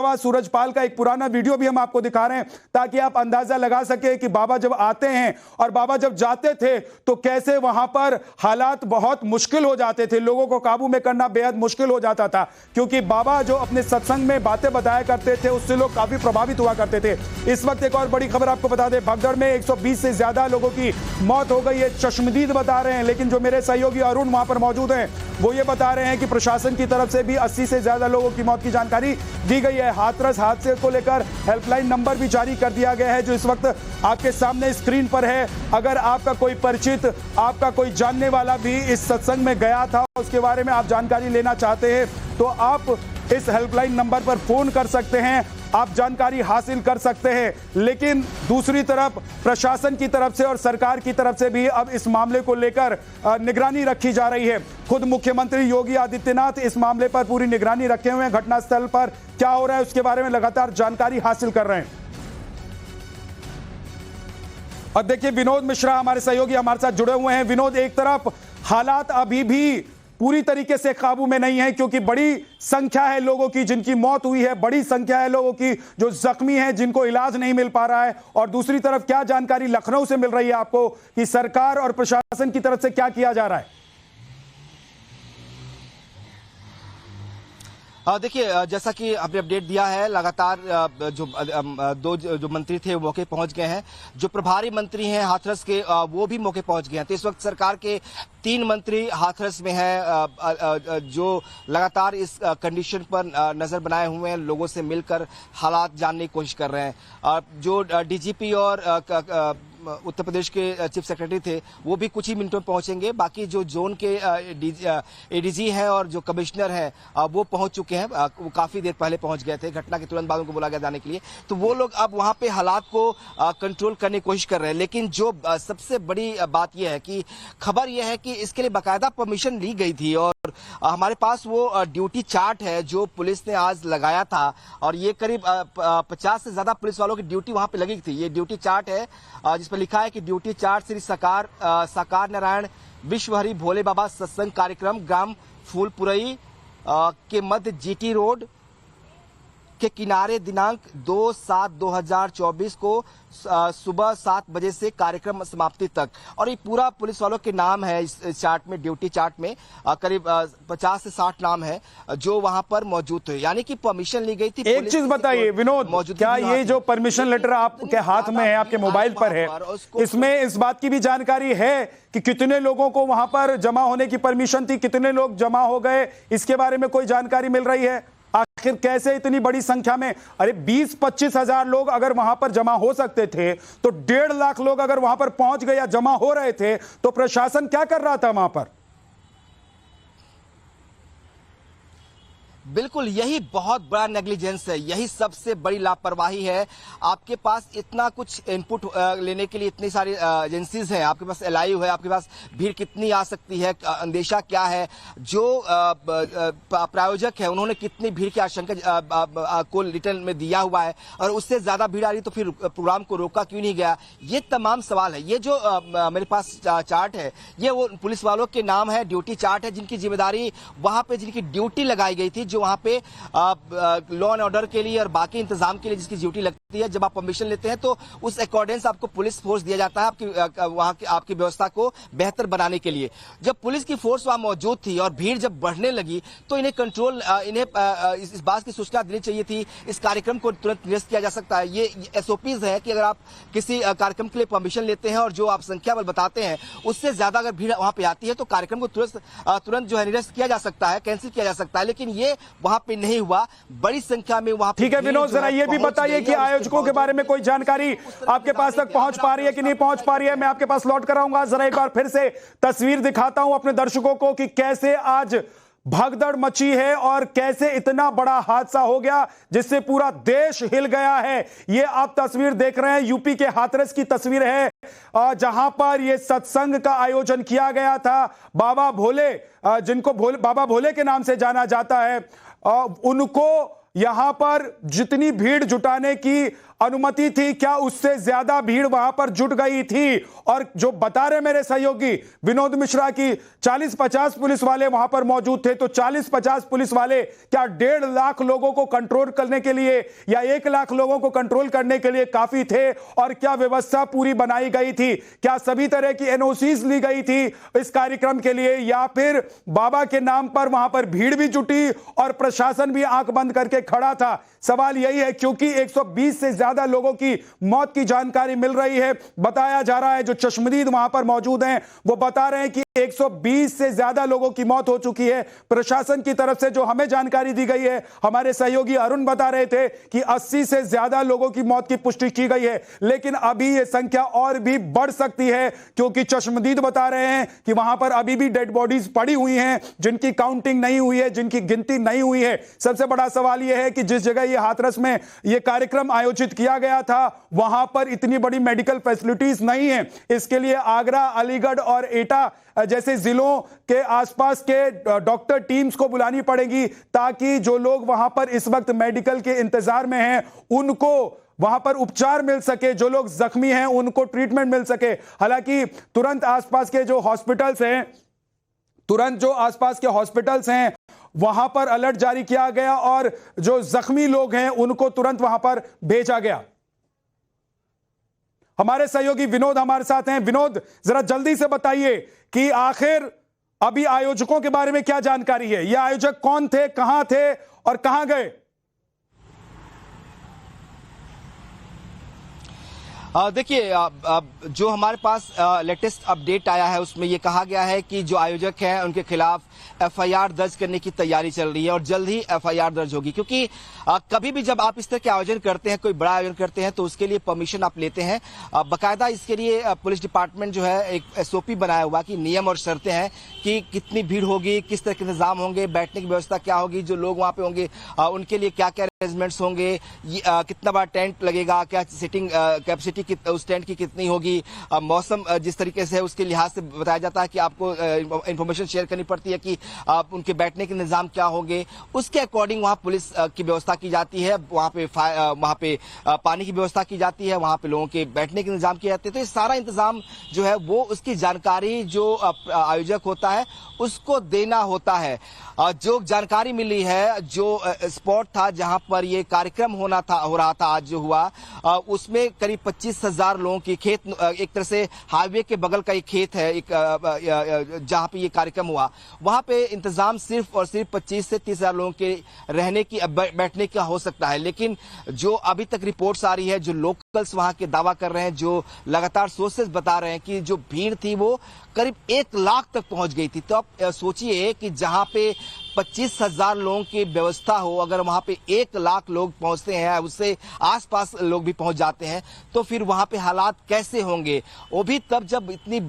बाबा सूरजपाल का एक पुराना वीडियो भी हम आपको दिखा रहे हैं ताकि आप अंदाजा लगा सके कि बाबा जब आते हैं और बाबा जब जाते थे तो कैसे वहां पर हालात बहुत मुश्किल हो जाते थे, लोगों को काबू में करना बेहद मुश्किल हो जाता था, क्योंकि बाबा जो अपने सत्संग में बातें बताया करते थे उससे लोग काफी प्रभावित हुआ करते थे। इस वक्त एक और बड़ी खबर आपको बता दें, भगदड़ में 120 से ज्यादा लोगों की मौत हो गई है, चश्मदीद बता रहे हैं, लेकिन जो मेरे सहयोगी अरुण वहां पर मौजूद हैं वो ये बता रहे हैं कि प्रशासन की तरफ से भी 80 से ज्यादा लोगों की मौत की जानकारी दी गई है। हाथरस हादसे को लेकर हेल्पलाइन नंबर भी जारी कर दिया गया है जो इस वक्त आपके सामने स्क्रीन पर है। अगर आपका कोई परिचित, आपका कोई जानने वाला भी इस सत्संग में गया था, उसके बारे में आप जानकारी लेना चाहते हैं तो आप इस हेल्पलाइन नंबर पर फोन कर सकते हैं, आप जानकारी हासिल कर सकते हैं। लेकिन दूसरी तरफ प्रशासन की तरफ से और सरकार की तरफ से भी अब इस मामले को लेकर निगरानी रखी जा रही है। खुद मुख्यमंत्री योगी आदित्यनाथ इस मामले पर पूरी निगरानी रखे हुए हैं, घटनास्थल पर क्या हो रहा है उसके बारे में लगातार जानकारी हासिल कर रहे हैं। और देखिए विनोद मिश्रा हमारे सहयोगी हमारे साथ जुड़े हुए हैं। विनोद, एक तरफ हालात अभी भी पूरी तरीके से काबू में नहीं है क्योंकि बड़ी संख्या है लोगों की जिनकी मौत हुई है, बड़ी संख्या है लोगों की जो जख्मी हैं, जिनको इलाज नहीं मिल पा रहा है, और दूसरी तरफ क्या जानकारी लखनऊ से मिल रही है आपको कि सरकार और प्रशासन की तरफ से क्या किया जा रहा है? देखिए, जैसा कि आपने अपडेट दिया है, लगातार जो मंत्री थे वो मौके पहुंच गए हैं। जो प्रभारी मंत्री हैं हाथरस के वो भी मौके पहुंच गए हैं। तो इस वक्त सरकार के 3 मंत्री हाथरस में हैं जो लगातार इस कंडीशन पर नजर बनाए हुए हैं, लोगों से मिलकर हालात जानने की कोशिश कर रहे हैं। जो डीजीपी और उत्तर प्रदेश के चीफ सेक्रेटरी थे वो भी कुछ ही मिनटों में पहुंचेंगे। बाकी जो जोन के एडीजी हैं और जो कमिश्नर हैं वो पहुंच चुके हैं, वो काफी देर पहले पहुंच गए थे, घटना के तुरंत बाद उनको बुला गया जाने के लिए। तो वो लोग अब वहां पे हालात को कंट्रोल करने की कोशिश कर रहे हैं। लेकिन जो सबसे बड़ी बात यह है कि खबर यह है कि इसके लिए बाकायदा परमिशन ली गई थी और हमारे पास वो ड्यूटी चार्ट है जो पुलिस ने आज लगाया था और ये करीब 50 से ज्यादा पुलिस वालों की ड्यूटी वहां पे लगी थी। ये ड्यूटी चार्ट है जिस पर लिखा है कि ड्यूटी चार्ट श्री साकार नारायण विश्व हरि भोले बाबा सत्संग कार्यक्रम ग्राम फूलपुरई के मध्य जीटी रोड के किनारे दिनांक 2/7/2024 को सुबह 7 बजे से कार्यक्रम समाप्ति तक। और ये पूरा पुलिस वालों के नाम है इस चार्ट में, ड्यूटी चार्ट में करीब 50 से 60 नाम है जो वहां पर मौजूद थे, यानी कि परमिशन ली गई थी। एक चीज बताइए विनोद, क्या ये जो परमिशन लेटर आपके हाथ में है, आपके मोबाइल पर है, इसमें इस बात की भी जानकारी है कि कितने लोगों को वहां पर जमा होने की परमिशन थी, कितने लोग जमा हो गए, इसके बारे में कोई जानकारी मिल रही है? आखिर कैसे इतनी बड़ी संख्या में, अरे 20-25 हजार लोग अगर वहां पर जमा हो सकते थे तो 1.5 लाख लोग अगर वहां पर पहुंच गए या जमा हो रहे थे तो प्रशासन क्या कर रहा था वहां पर? बिल्कुल, यही बहुत बड़ा नेग्लिजेंस है, यही सबसे बड़ी लापरवाही है। आपके पास इतना कुछ इनपुट लेने के लिए इतनी सारी एजेंसीज हैं, आपके पास एलआईयू है, आपके पास भीड़ कितनी आ सकती है, अंदेशा क्या है, जो प्रायोजक है उन्होंने कितनी भीड़ की आशंका को रिटर्न में दिया हुआ है और उससे ज्यादा भीड़ आ रही तो फिर प्रोग्राम को रोका क्यों नहीं गया, ये तमाम सवाल है। ये जो मेरे पास चार्ट है ये वो पुलिस वालों के नाम है, ड्यूटी चार्ट है, जिनकी जिम्मेदारी वहां पे जिनकी ड्यूटी लगाई गई थी, जो वहां पे लॉ एंड ऑर्डर के लिए और बाकी इंतजाम के लिए जिसकी ड्यूटी लगती है। जब आप परमिशन लेते हैं तो उस अकॉर्डेंस आपको पुलिस फोर्स दिया जाता है आपकी वहां की आपकी व्यवस्था को बेहतर बनाने के लिए। जब पुलिस की फोर्स वहां मौजूद थी और भीड़ जब बढ़ने लगी तो इन्हें कंट्रोल इस बात की सूचना देनी चाहिए थी, इस कार्यक्रम को तुरंत निरस्त किया जा सकता है। ये एसओपीज है कि अगर आप किसी कार्यक्रम के लिए परमिशन लेते हैं और जो आप संख्या बल बताते हैं उससे ज्यादा अगर भीड़ वहां पे आती है तो कार्यक्रम को तुरंत जो है निरस्त किया जा सकता है, कैंसिल किया जा सकता है। लेकिन ये वहां पे नहीं हुआ, बड़ी संख्या में वहां। ठीक है विनोद, जरा ये भी बताइए कि आयोजकों के बारे में कोई जानकारी आपके पास तक पहुंच पा रही है कि नहीं पहुंच पा रही है? मैं आपके पास लौट कर आऊंगा, जरा एक बार फिर से तस्वीर दिखाता हूं अपने दर्शकों को कि कैसे आज भगदड़ मची है और कैसे इतना बड़ा हादसा हो गया जिससे पूरा देश हिल गया है। ये आप तस्वीर देख रहे हैं, यूपी के हाथरस की तस्वीर है जहां पर यह सत्संग का आयोजन किया गया था। बाबा भोले, जिनको बाबा भोले के नाम से जाना जाता है, उनको यहां पर जितनी भीड़ जुटाने की अनुमति थी, क्या उससे ज्यादा भीड़ वहां पर जुट गई थी? और जो बता रहे मेरे सहयोगी विनोद मिश्रा की 40-50 पुलिस वाले वहां पर मौजूद थे, तो 40-50 पुलिस वाले क्या 1.5 लाख लोगों को कंट्रोल करने के लिए या 1 लाख लोगों को कंट्रोल करने के लिए काफी थे? और क्या व्यवस्था पूरी बनाई गई थी? क्या सभी तरह की एनओसीज ली गई थी इस कार्यक्रम के लिए, या फिर बाबा के नाम पर वहां पर भीड़ भी जुटी और प्रशासन भी आंख बंद करके खड़ा था? सवाल यही है, क्योंकि 120 से ज्यादा लोगों की मौत की जानकारी मिल रही है। बताया जा रहा है, जो चश्मदीद वहां पर मौजूद हैं वो बता रहे हैं कि 120 से ज्यादा लोगों की मौत हो चुकी है। प्रशासन की तरफ से जो हमें जानकारी दी गई है, हमारे सहयोगी अरुण बता रहे थे कि 80 से ज्यादा लोगों की मौत की पुष्टि की गई है, लेकिन अभी यह संख्या और भी बढ़ सकती है, क्योंकि चश्मदीद बता रहे हैं कि वहां पर अभी भी डेड बॉडीज पड़ी हुई हैं, जिनकी काउंटिंग नहीं हुई है, जिनकी गिनती नहीं हुई है। सबसे बड़ा सवाल यह है कि जिस जगह ये हाथरस में यह कार्यक्रम आयोजित किया गया था, वहां पर इतनी बड़ी मेडिकल फैसिलिटीज नहीं है। इसके लिए आगरा, अलीगढ़ और एटा जैसे जिलों के आसपास के डॉक्टर टीम्स को बुलानी पड़ेगी, ताकि जो लोग वहां पर इस वक्त मेडिकल के इंतजार में हैं उनको वहां पर उपचार मिल सके, जो लोग जख्मी हैं उनको ट्रीटमेंट मिल सके। हालांकि तुरंत आसपास के जो हॉस्पिटल्स हैं वहां पर अलर्ट जारी किया गया और जो जख्मी लोग हैं उनको तुरंत वहां पर भेजा गया। हमारे सहयोगी विनोद हमारे साथ हैं। विनोद, जरा जल्दी से बताइए कि आखिर अभी आयोजकों के बारे में क्या जानकारी है? ये आयोजक कौन थे, कहां थे और कहां गए? देखिए, जो हमारे पास लेटेस्ट अपडेट आया है उसमें ये कहा गया है कि जो आयोजक हैं उनके खिलाफ एफआईआर दर्ज करने की तैयारी चल रही है और जल्द ही एफआईआर दर्ज होगी, क्योंकि कभी भी जब आप इस तरह के आयोजन करते हैं, कोई बड़ा आयोजन करते हैं, तो उसके लिए परमिशन आप लेते हैं। बाकायदा इसके लिए पुलिस डिपार्टमेंट जो है एक एसओपी बनाया हुआ कि नियम और शर्तें हैं कि कितनी भीड़ होगी, किस तरह के इंतजाम होंगे, बैठने की व्यवस्था क्या होगी, जो लोग वहां पे होंगे उनके लिए क्या क्या अरेंजमेंट्स होंगे, कितना बड़ा टेंट लगेगा, क्या सीटिंग कैपेसिटी उस टेंट की कितनी होगी, मौसम जिस तरीके से है उसके लिहाज से बताया जाता है कि आपको इंफॉर्मेशन शेयर करनी पड़ती है कि उनके बैठने के निजाम क्या होंगे। उसके अकॉर्डिंग वहां पुलिस की व्यवस्था की जाती है, वहां पे पानी की व्यवस्था की जाती है, वहां पे लोगों के बैठने के इंतजाम किए जाते हैं। तो ये सारा इंतजाम जो है वो उसकी जानकारी जो आयोजक होता है उसको देना होता है। जो जानकारी मिली है, जो स्पॉट था जहां पर ये कार्यक्रम हो रहा था, आज जो हुआ उसमें करीब 25,000 लोगों की खेत, एक तरह से हाईवे के बगल का एक खेत है, एक जहां पे ये कार्यक्रम हुआ, वहां पे इंतजाम सिर्फ और सिर्फ 25 से 30,000 लोगों के रहने की, बैठने का हो सकता है। लेकिन जो अभी तक रिपोर्ट्स आ रही है, जो लोकल्स वहां के दावा कर रहे हैं, जो लगातार सोर्सेज बता रहे हैं कि जो भीड़ थी वो करीब 1 लाख तक पहुंच गई थी। तो आप सोचिए कि जहां पे 25,000 लोगों की व्यवस्था हो, अगर वहां पे 1 लाख लोग पहुंचते हैं, उससे आसपास लोग भी पहुंच जाते हैं, तो फिर वहां पे हालात कैसे होंगे? वो भी तब जब इतनी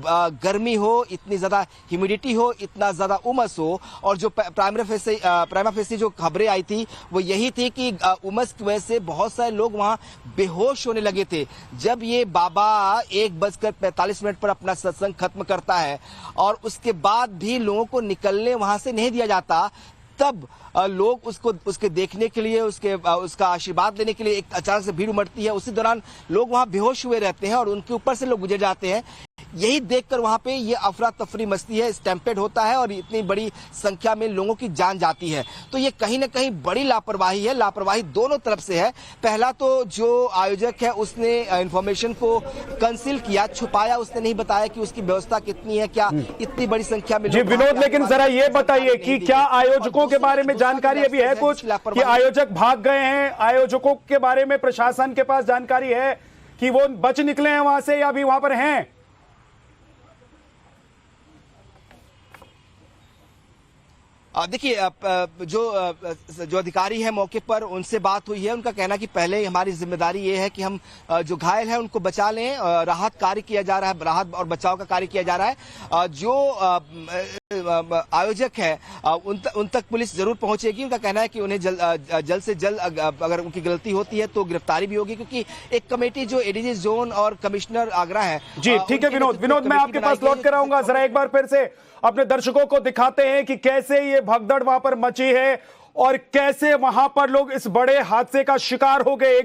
गर्मी हो, इतनी ज्यादा ह्यूमिडिटी हो, इतना ज्यादा उमस हो। और जो प्राइमा फेसी जो खबरें आई थी वो यही थी कि उमस की वजह से बहुत सारे लोग वहां बेहोश होने लगे थे। जब ये बाबा 1:45 पर अपना सत्संग खत्म करता है और उसके बाद भी लोगों को निकलने वहां से नहीं दिया जाता, तब लोग उसके देखने के लिए, उसका आशीर्वाद लेने के लिए एक अचानक से भीड़ उमड़ती है। उसी दौरान लोग वहां बेहोश हुए रहते हैं और उनके ऊपर से लोग गुजर जाते हैं। यही देखकर वहां पे ये अफरा तफरी मचती है, स्टैम्पेड होता है और इतनी बड़ी संख्या में लोगों की जान जाती है। तो ये कहीं ना कहीं बड़ी लापरवाही है। लापरवाही दोनों तरफ से है। पहला तो जो आयोजक है उसने इंफॉर्मेशन को कंसील किया, छुपाया, उसने नहीं बताया कि उसकी व्यवस्था कितनी है, क्या इतनी बड़ी संख्या में। जी विनोद, लेकिन जरा ये बताइए कि क्या आयोजकों के बारे में जानकारी अभी है कुछ कि आयोजक भाग गए हैं? आयोजकों के बारे में प्रशासन के पास जानकारी है कि वो बच निकले हैं वहां से या अभी वहां पर हैं? देखिए, जो अधिकारी है मौके पर, उनसे बात हुई है। उनका कहना कि पहले हमारी जिम्मेदारी ये है कि हम जो घायल है उनको बचा लें। राहत कार्य किया जा रहा है, राहत और बचाव का कार्य किया जा रहा है। जो आयोजक है उन तक पुलिस जरूर पहुंचेगी। उनका कहना है कि उन्हें जल्द से जल्द अगर उनकी गलती होती है तो गिरफ्तारी भी होगी, क्योंकि एक कमेटी जो एडीजी जोन और कमिश्नर आगरा है। जी ठीक है विनोद, मैं आपके पास लौट कर आऊंगा। जरा एक बार फिर से अपने दर्शकों को दिखाते हैं कि कैसे ये भगदड़ वहां पर मची है और कैसे वहां पर लोग इस बड़े हादसे का शिकार हो गए।